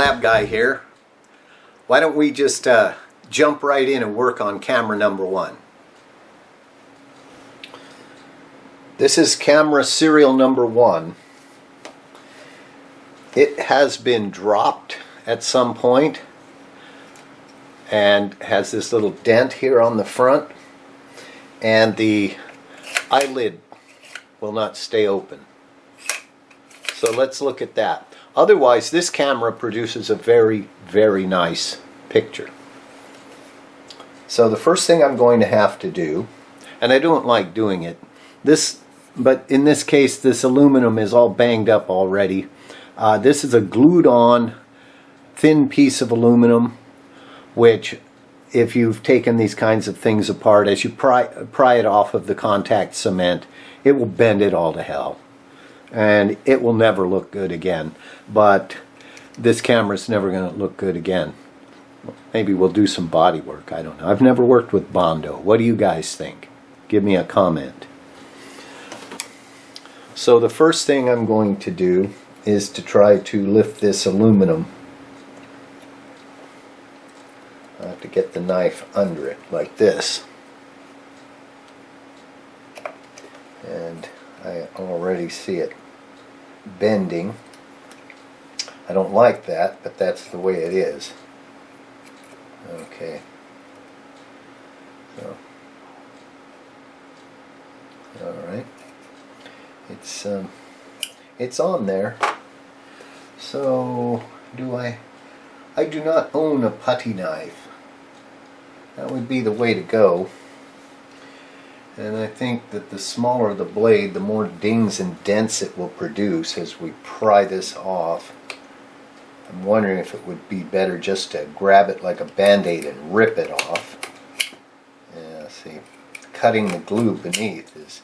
Lab Guy here. Why don't we just jump right in and work on camera number 1. This is camera serial number 1. It has been dropped at some point and has this little dent here on the front, and the eyelid will not stay open. So let's look at that. Otherwise, this camera produces a very, very nice picture. So the first thing I'm going to have to do, and I don't like doing it, but in this case this aluminum is all banged up already. This is a glued on thin piece of aluminum, which if you've taken these kinds of things apart, as you pry it off of the contact cement, it will bend it all to hell. And it will never look good again. But this camera's never going to look good again. Maybe we'll do some body work, I don't know. I've never worked with Bondo. What do you guys think? Give me a comment. So the first thing I'm going to do is to try to lift this aluminum. I have to get the knife under it like this. And I already see it bending. I don't like that, but that's the way it is. Okay. So, all right. It's on there. So I do not own a putty knife. That would be the way to go. And I think that the smaller the blade, the more dings and dents it will produce as we pry this off. I'm wondering if it would be better just to grab it like a band-aid and rip it off. Yeah, see, cutting the glue beneath is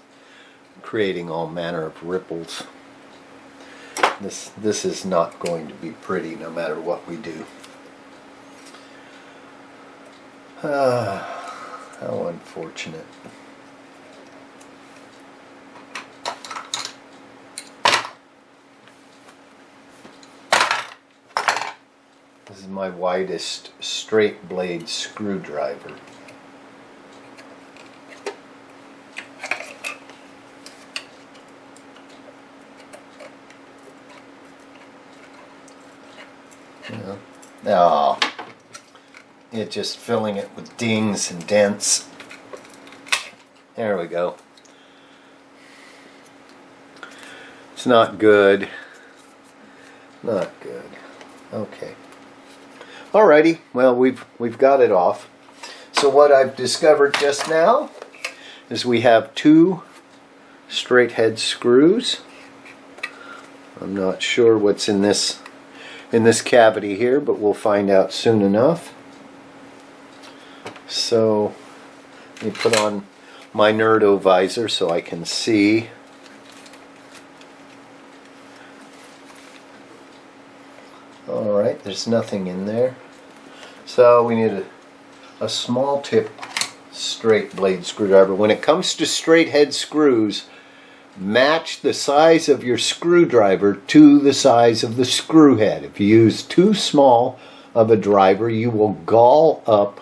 creating all manner of ripples. This is not going to be pretty no matter what we do. How unfortunate. This is my widest straight blade screwdriver. Oh, it's just filling it with dings and dents. There we go. It's not good. Not good. Okay. Alrighty, well we've got it off. So what I've discovered just now is we have 2 straight head screws. I'm not sure what's in this cavity here, but we'll find out soon enough. So let me put on my Nerdo visor so I can see. Alright, there's nothing in there. So we need a small tip straight blade screwdriver. When it comes to straight head screws, match the size of your screwdriver to the size of the screw head. If you use too small of a driver, you will gall up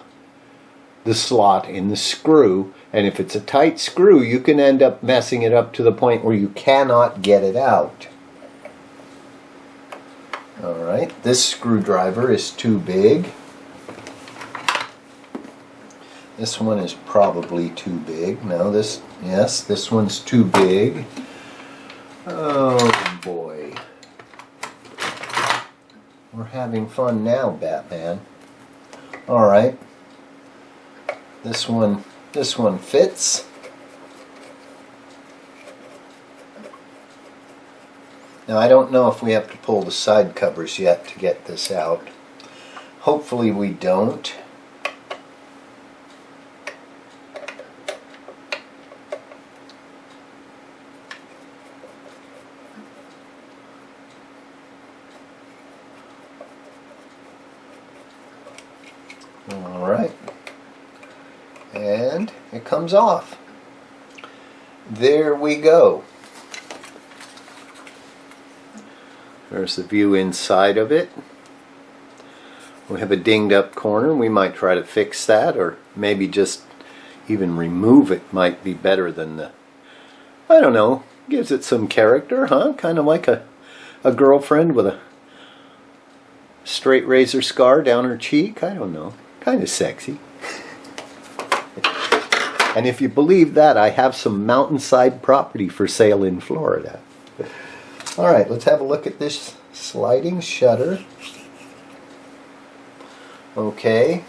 the slot in the screw, and if it's a tight screw, you can end up messing it up to the point where you cannot get it out. Alright, this screwdriver is too big. This one is probably too big. No, this one's too big. Oh boy. We're having fun now, Batman. Alright. This one fits. Now I don't know if we have to pull the side covers yet to get this out. Hopefully we don't. Alright, and it comes off. There we go. There's the view inside of it. We have a dinged up corner. We might try to fix that, or maybe just even remove it might be better than the, I don't know, gives it some character, huh? Kind of like a girlfriend with a straight razor scar down her cheek. I don't know. Kind of sexy. And if you believe that, I have some mountainside property for sale in Florida. All right, let's have a look at this sliding shutter. Okay.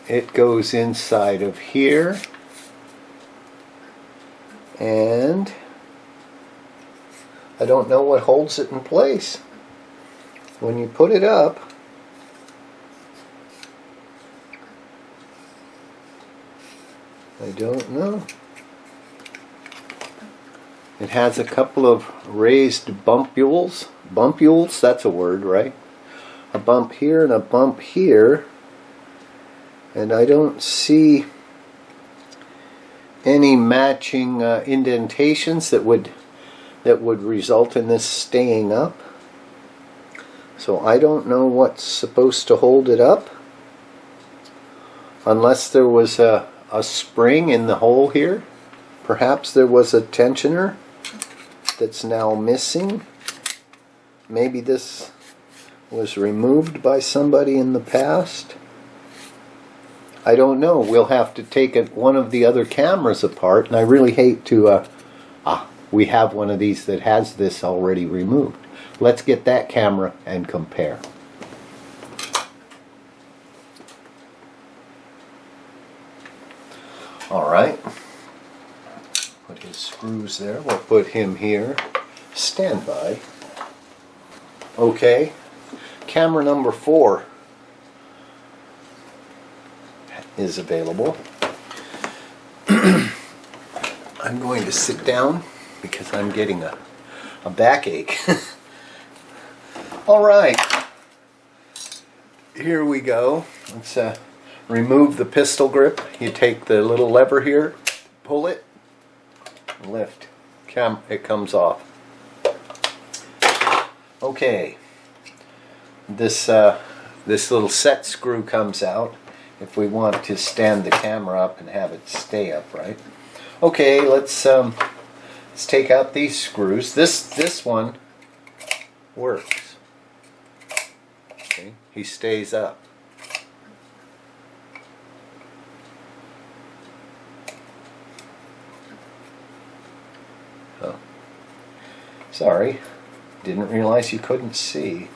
It goes inside of here. And I don't know what holds it in place. When you put it up, I don't know. It has a couple of raised bumpules. Bumpules, that's a word, right? A bump here and a bump here. And I don't see any matching indentations that would result in this staying up. So I don't know what's supposed to hold it up. Unless there was a spring in the hole here. Perhaps there was a tensioner that's now missing. Maybe this was removed by somebody in the past. I don't know. We'll have to take one of the other cameras apart, and I really hate to we have one of these that has this already removed. Let's get that camera and compare. Alright, put his screws there, we'll put him here, stand by. Okay, camera number 4 is available. I'm going to sit down because I'm getting a backache. Alright, here we go. Let's remove the pistol grip. You take the little lever here, pull it, lift. It comes off. Okay. This little set screw comes out if we want to stand the camera up and have it stay upright. Okay, let's take out these screws. This one works. Okay, he stays up. Oh, sorry, didn't realize you couldn't see.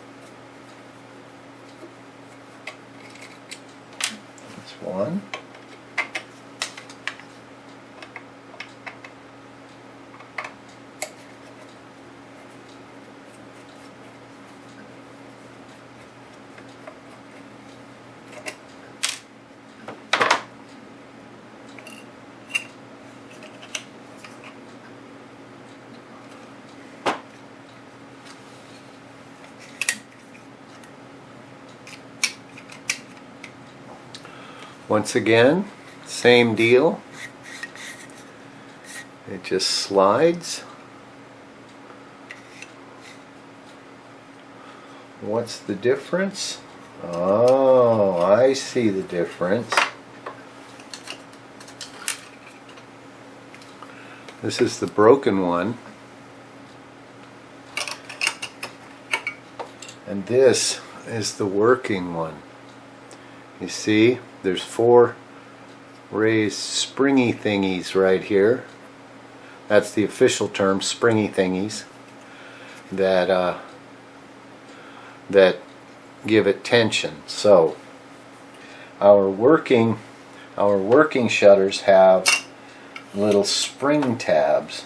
That's one. Once again, same deal. It just slides. What's the difference? Oh, I see the difference. This is the broken one. And this is the working one. You see? There's 4 raised springy thingies right here. That's the official term, springy thingies, that give it tension. So our working shutters have little spring tabs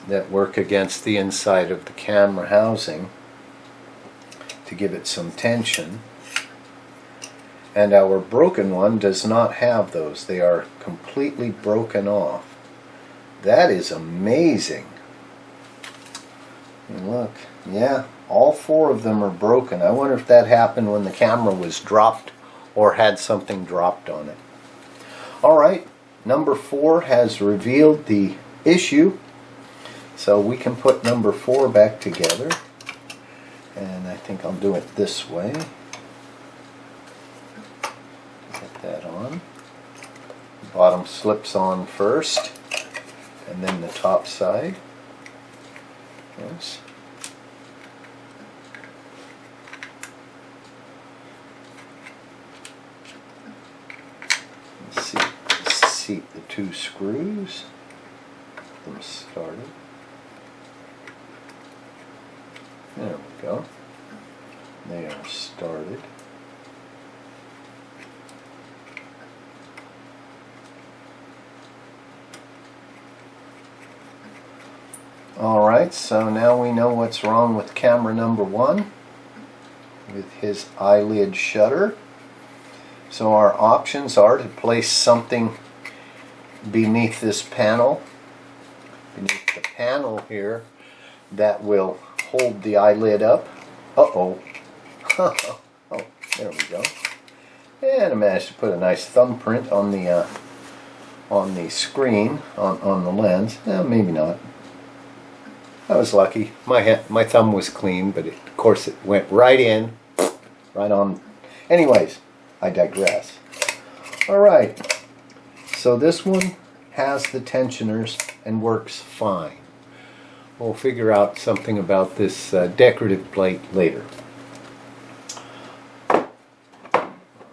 that work against the inside of the camera housing to give it some tension. And our broken one does not have those. They are completely broken off. That is amazing. And look, yeah, all 4 of them are broken. I wonder if that happened when the camera was dropped or had something dropped on it. Alright, number 4 has revealed the issue. So we can put number 4 back together. And I think I'll do it this way. Get that on. The bottom slips on first, and then the top side. Yes. Seat the two screws. Get them started. There we go. They are started. Alright, so now we know what's wrong with camera number 1 with his eyelid shutter. So our options are to place something beneath this panel, beneath the panel here, that will hold the eyelid up. Uh-oh. Oh, there we go. And I managed to put a nice thumbprint on the screen, on the lens. Maybe not. I was lucky. My thumb was clean, but of course it went right in, right on. Anyways, I digress. Alright, so this one has the tensioners and works fine. We'll figure out something about this decorative plate later.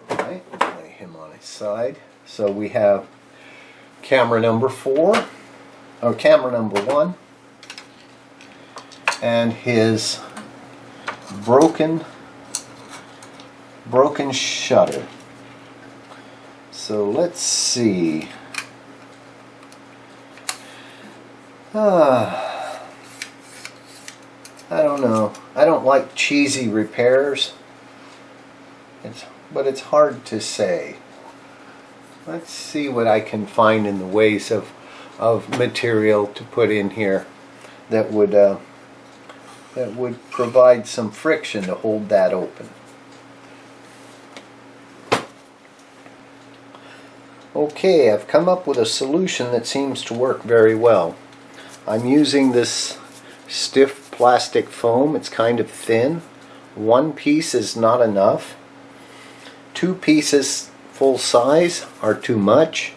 Alright, lay him on his side. So we have camera number 4, or camera number 1, and his broken shutter. So let's see. I don't know. I don't like cheesy repairs, but it's hard to say. Let's see what I can find in the ways of material to put in here that would provide some friction to hold that open. Okay, I've come up with a solution that seems to work very well. I'm using this stiff plastic foam. It's kind of thin. One piece is not enough. 2 pieces full size are too much.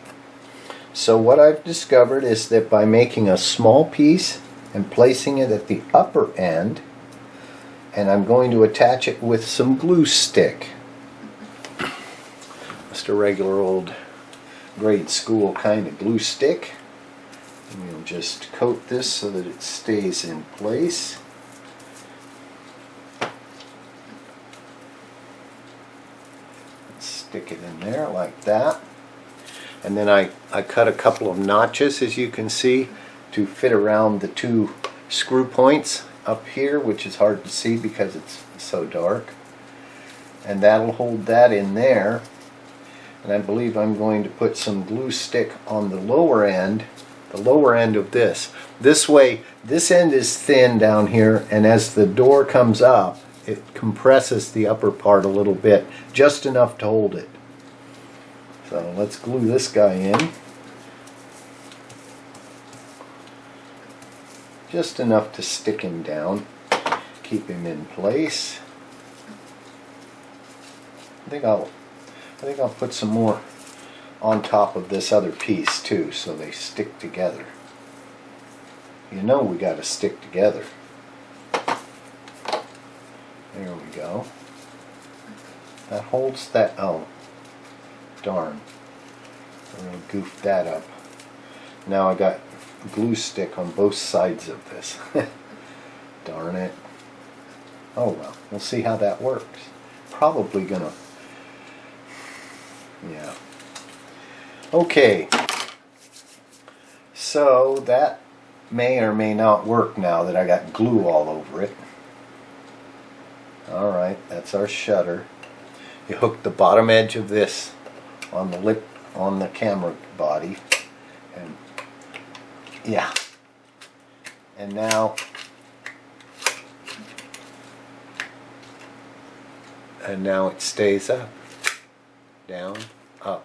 So what I've discovered is that by making a small piece and placing it at the upper end, and I'm going to attach it with some glue stick. Just a regular old grade school kind of glue stick. And we'll just coat this so that it stays in place. Stick it in there like that. And then I cut a couple of notches, as you can see, to fit around the 2 screw points up here, which is hard to see because it's so dark. And that'll hold that in there. And I believe I'm going to put some glue stick on the lower end of this. This way, this end is thin down here, and as the door comes up, it compresses the upper part a little bit, just enough to hold it. So let's glue this guy in. Just enough to stick him down, keep him in place. I think I'll put some more on top of this other piece too, so they stick together. You know we got to stick together. There we go. That holds that. Oh, darn. I really goofed that up. Now I got glue stick on both sides of this. Darn it. Oh well, we'll see how that works. Probably gonna. Yeah. Okay. So that may or may not work now that I got glue all over it. Alright, that's our shutter. You hook the bottom edge of this on the lip on the camera body, and yeah. And now it stays up. Down, up.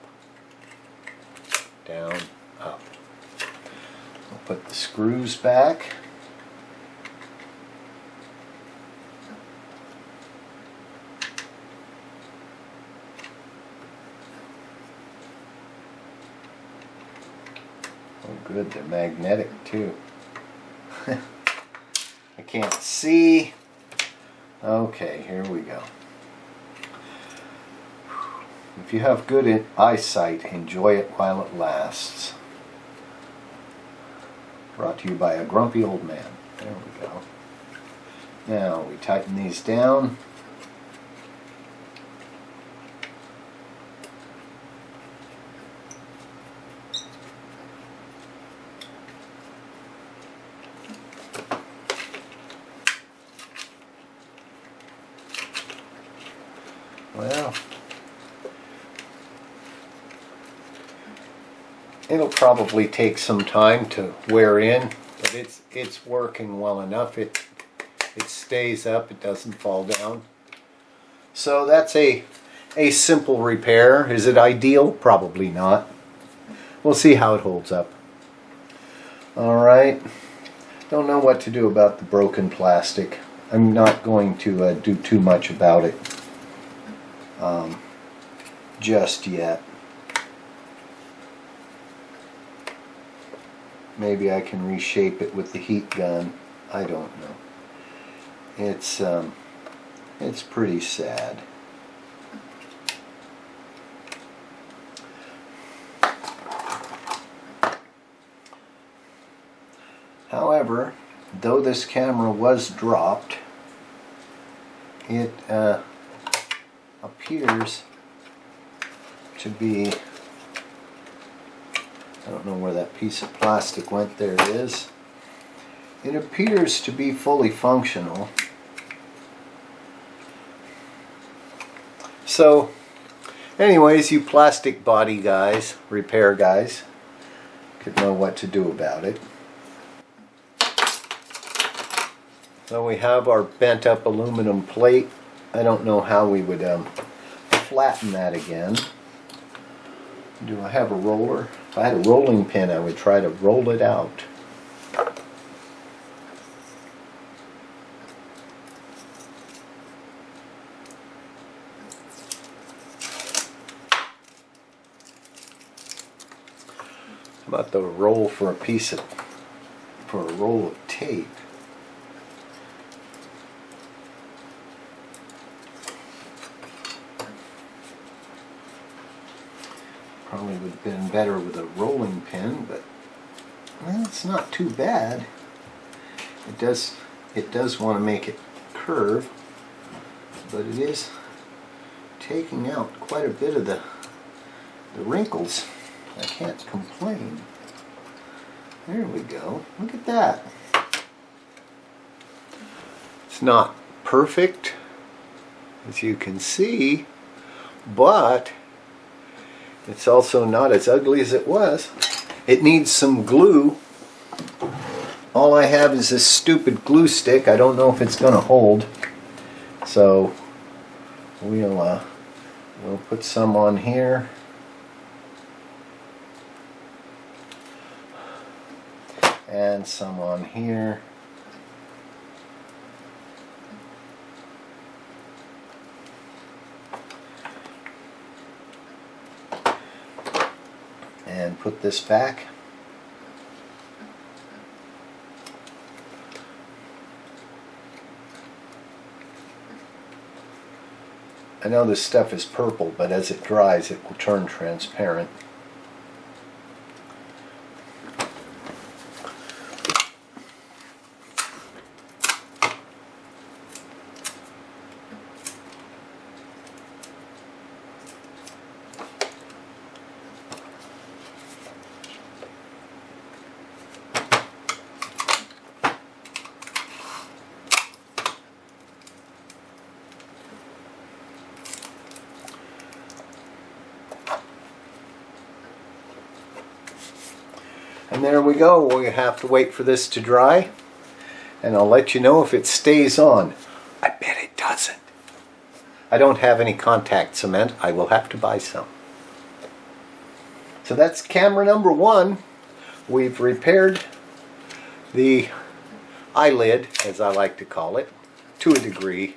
Down, up. I'll put the screws back. good, they're magnetic too. I can't see. Okay, here we go. If you have good eyesight, enjoy it while it lasts. Brought to you by a grumpy old man. There we go. Now we tighten these down. Well, it'll probably take some time to wear in, but it's working well enough. It stays up, it doesn't fall down. So that's a simple repair. Is it ideal? Probably not. We'll see how it holds up. Alright, don't know what to do about the broken plastic. I'm not going to do too much about it just yet. Maybe I can reshape it with the heat gun. I don't know. It's pretty sad. However, though this camera was dropped, it appears to be, I don't know where that piece of plastic went. There it is. It appears to be fully functional. So, anyways, you plastic body guys, repair guys, could know what to do about it. So we have our bent up aluminum plate. I don't know how we would flatten that again. Do I have a roller? If I had a rolling pin, I would try to roll it out. How about the roll for a roll of tape? Probably would have been better with a rolling pin, but well, it's not too bad. It does want to make it curve, but it is taking out quite a bit of the wrinkles. I can't complain. There we go. Look at that. It's not perfect, as you can see, but it's also not as ugly as it was. It needs some glue. All I have is this stupid glue stick. I don't know if it's going to hold. So we'll put some on here. And some on here. And put this back. I know this stuff is purple, but as it dries it will turn transparent. And there we go. We have to wait for this to dry, and I'll let you know if it stays on. I bet it doesn't. I don't have any contact cement. I will have to buy some. So that's camera number 1. We've repaired the eyelid, as I like to call it, to a degree.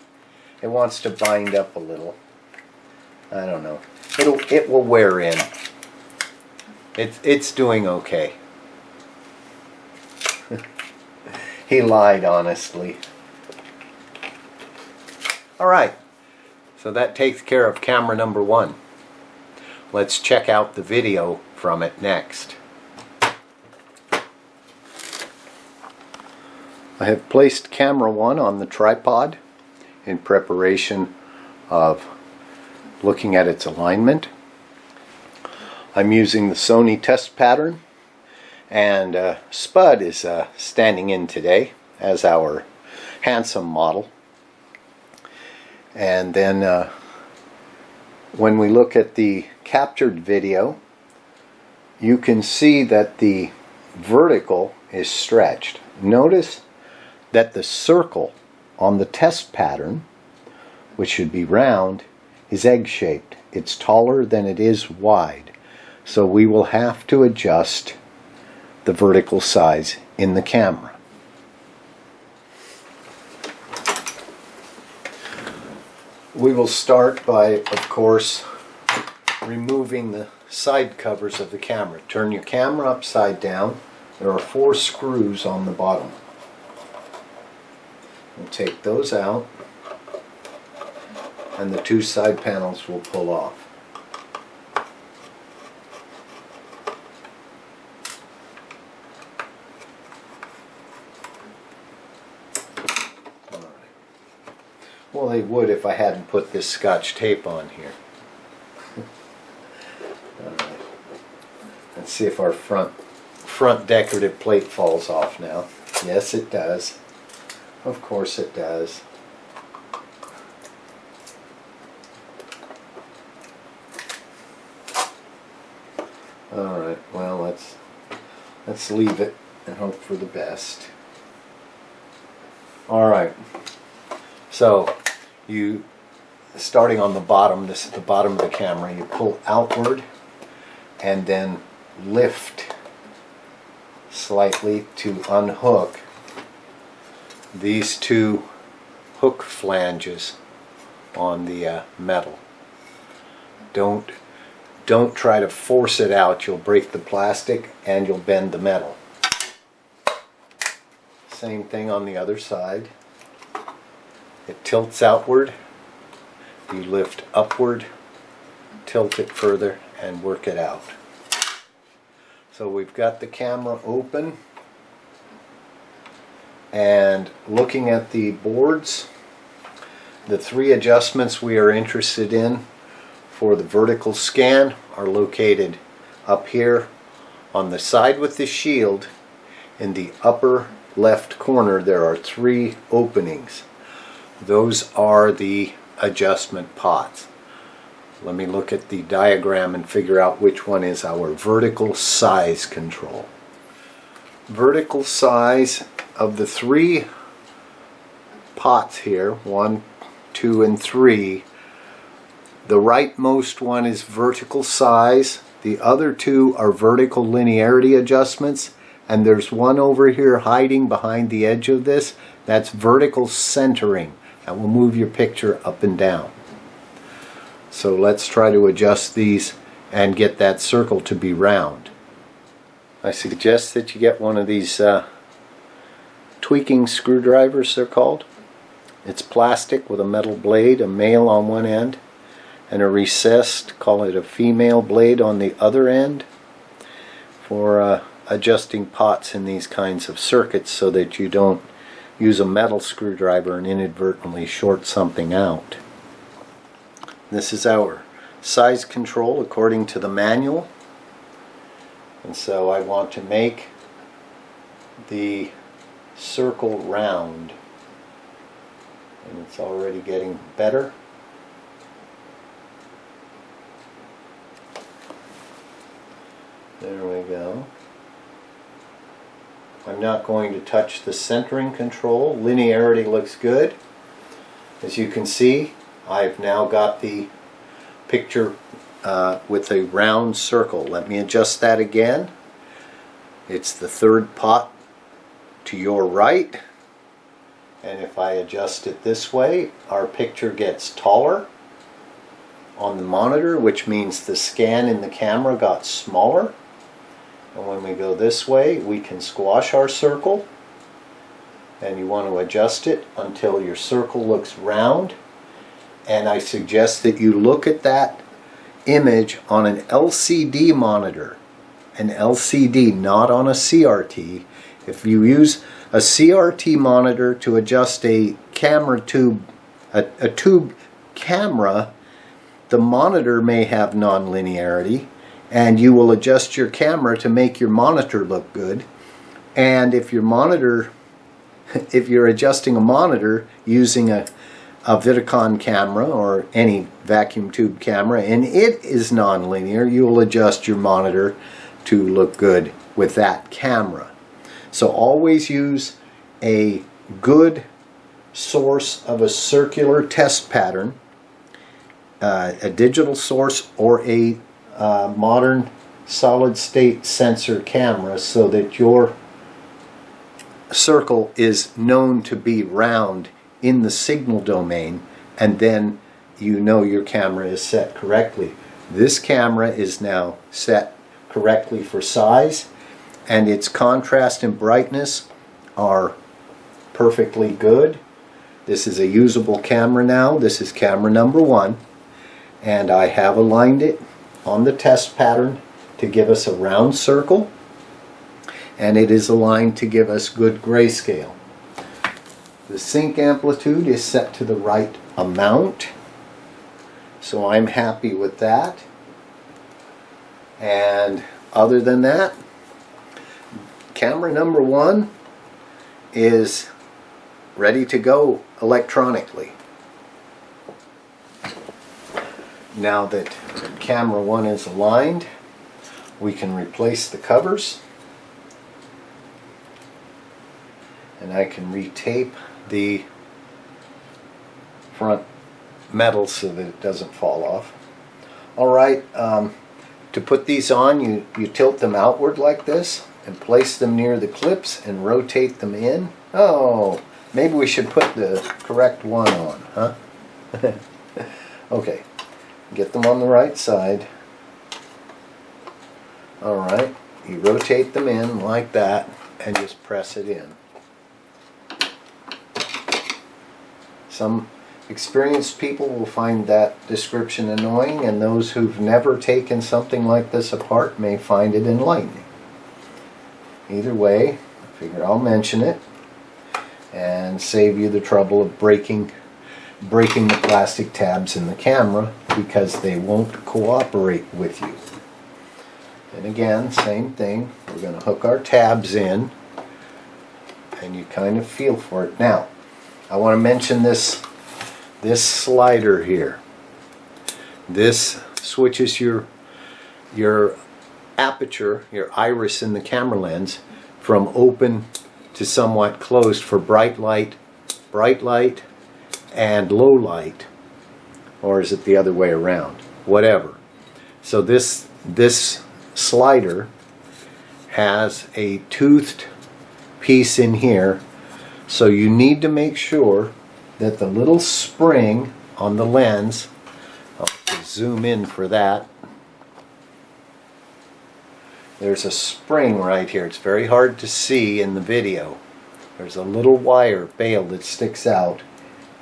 It wants to bind up a little. I don't know. It will wear in. It's doing okay. He lied, honestly. Alright, so that takes care of camera number 1. Let's check out the video from it next. I have placed camera 1 on the tripod in preparation of looking at its alignment. I'm using the Sony test pattern, and Spud is standing in today as our handsome model. And then when we look at the captured video, you can see that the vertical is stretched. Notice that the circle on the test pattern, which should be round, is egg-shaped. It's taller than it is wide. So we will have to adjust the vertical size in the camera. We will start by, of course, removing the side covers of the camera. Turn your camera upside down. There are 4 screws on the bottom. We'll take those out, and the 2 side panels will pull off. Well, they would if I hadn't put this Scotch tape on here. Alright. Let's see if our front decorative plate falls off now. Yes, it does. Of course it does. Alright, well, let's leave it and hope for the best. Alright. So, starting on the bottom, this is the bottom of the camera, you pull outward and then lift slightly to unhook these 2 hook flanges on the metal. Don't try to force it out. You'll break the plastic and you'll bend the metal. Same thing on the other side. It tilts outward, you lift upward, tilt it further, and work it out. So we've got the camera open, and looking at the boards, the 3 adjustments we are interested in for the vertical scan are located up here on the side with the shield. In the upper left corner there are 3 openings. Those are the adjustment pots. Let me look at the diagram and figure out which one is our vertical size control. Vertical size of the 3 pots here, 1, 2, and 3, the rightmost one is vertical size, the other 2 are vertical linearity adjustments, and there's one over here hiding behind the edge of this, that's vertical centering. That will move your picture up and down. So let's try to adjust these and get that circle to be round. I suggest that you get one of these tweaking screwdrivers, they're called. It's plastic with a metal blade, a male on one end, and a recessed, call it a female blade, on the other end for adjusting pots in these kinds of circuits so that you don't use a metal screwdriver and inadvertently short something out. This is our size control according to the manual, and so I want to make the circle round, and it's already getting better. There we go. I'm not going to touch the centering control. Linearity looks good. As you can see, I've now got the picture with a round circle. Let me adjust that again. It's the 3rd pot to your right, and if I adjust it this way, our picture gets taller on the monitor, which means the scan in the camera got smaller. And when we go this way, we can squash our circle and you want to adjust it until your circle looks round. And I suggest that you look at that image on an LCD monitor. An LCD, not on a CRT. If you use a CRT monitor to adjust a camera tube, a tube camera, the monitor may have nonlinearity, and you will adjust your camera to make your monitor look good. And if you're adjusting a monitor using a Vidicon camera or any vacuum tube camera and it is nonlinear, you will adjust your monitor to look good with that camera. So always use a good source of a circular test pattern, a digital source or a modern solid state sensor camera, so that your circle is known to be round in the signal domain, and then you know your camera is set correctly. This camera is now set correctly for size, and its contrast and brightness are perfectly good. This is a usable camera now. This is camera number 1, and I have aligned it on the test pattern to give us a round circle, and it is aligned to give us good grayscale. The sync amplitude is set to the right amount, so I'm happy with that. And other than that, camera number 1 is ready to go electronically. Now that camera 1 is aligned, we can replace the covers, and I can retape the front metal so that it doesn't fall off. Alright, to put these on, you tilt them outward like this and place them near the clips and rotate them in. Oh, maybe we should put the correct one on, huh? Okay, get them on the right side. Alright, you rotate them in like that and just press it in. Some experienced people will find that description annoying, and those who've never taken something like this apart may find it enlightening. Either way, I figure I'll mention it and save you the trouble of breaking the plastic tabs in the camera, because they won't cooperate with you. And again, same thing, we're going to hook our tabs in and you kind of feel for it. Now, I want to mention this slider here. This switches your aperture, your iris in the camera lens, from open to somewhat closed for bright light, and low light. Or is it the other way around? Whatever. So this slider has a toothed piece in here, so you need to make sure that the little spring on the lens, I'll have to zoom in for that. There's a spring right here. It's very hard to see in the video. There's a little wire bail that sticks out,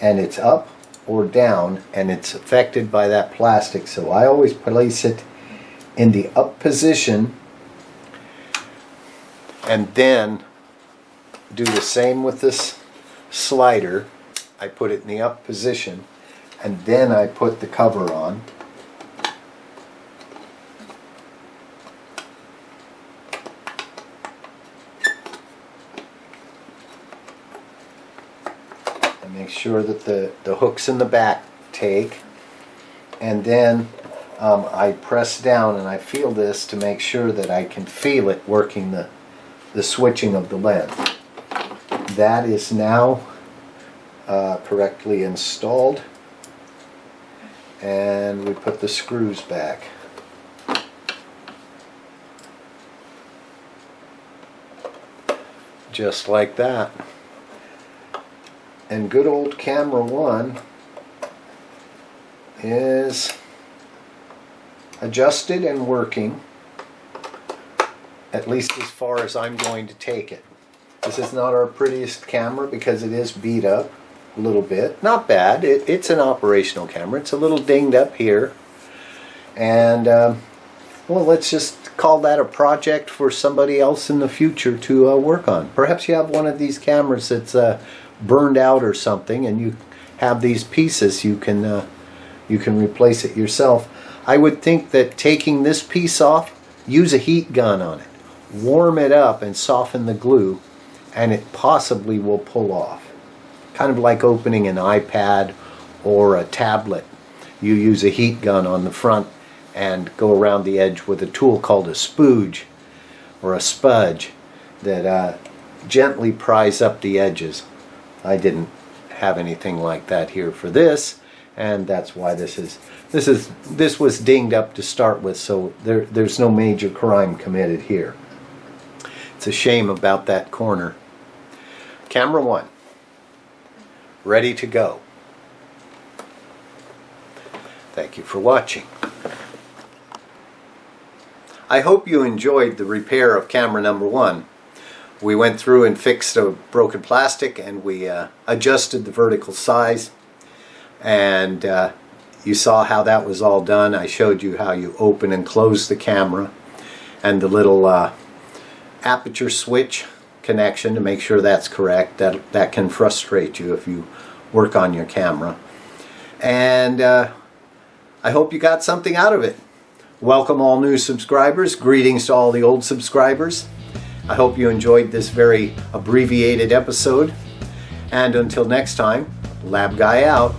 and it's up or down, and it's affected by that plastic. So I always place it in the up position, and then do the same with this slider. I put it in the up position, and then I put the cover on. And make sure that the hooks in the back take, and then I press down and I feel this to make sure that I can feel it working the switching of the lens. That is now correctly installed, and we put the screws back. Just like that. And good old camera 1 is adjusted and working, at least as far as I'm going to take it. This is not our prettiest camera because it is beat up a little bit. Not bad. It's an operational camera. It's a little dinged up here. And, well, let's just call that a project for somebody else in the future to work on. Perhaps you have one of these cameras that's burned out or something, and you have these pieces. You can replace it yourself. I would think that taking this piece off, use a heat gun on it. Warm it up and soften the glue, and it possibly will pull off. Kind of like opening an iPad or a tablet. You use a heat gun on the front and go around the edge with a tool called a spooge or a spudge that gently pries up the edges. I didn't have anything like that here for this, and that's why this was dinged up to start with, so there's no major crime committed here. It's a shame about that corner. Camera 1, ready to go. Thank you for watching. I hope you enjoyed the repair of camera number 1. We went through and fixed a broken plastic, and we adjusted the vertical size, and you saw how that was all done. I showed you how you open and close the camera and the little aperture switch connection to make sure that's correct. That can frustrate you if you work on your camera. And I hope you got something out of it. Welcome all new subscribers. Greetings to all the old subscribers. I hope you enjoyed this very abbreviated episode. And until next time, Lab Guy out.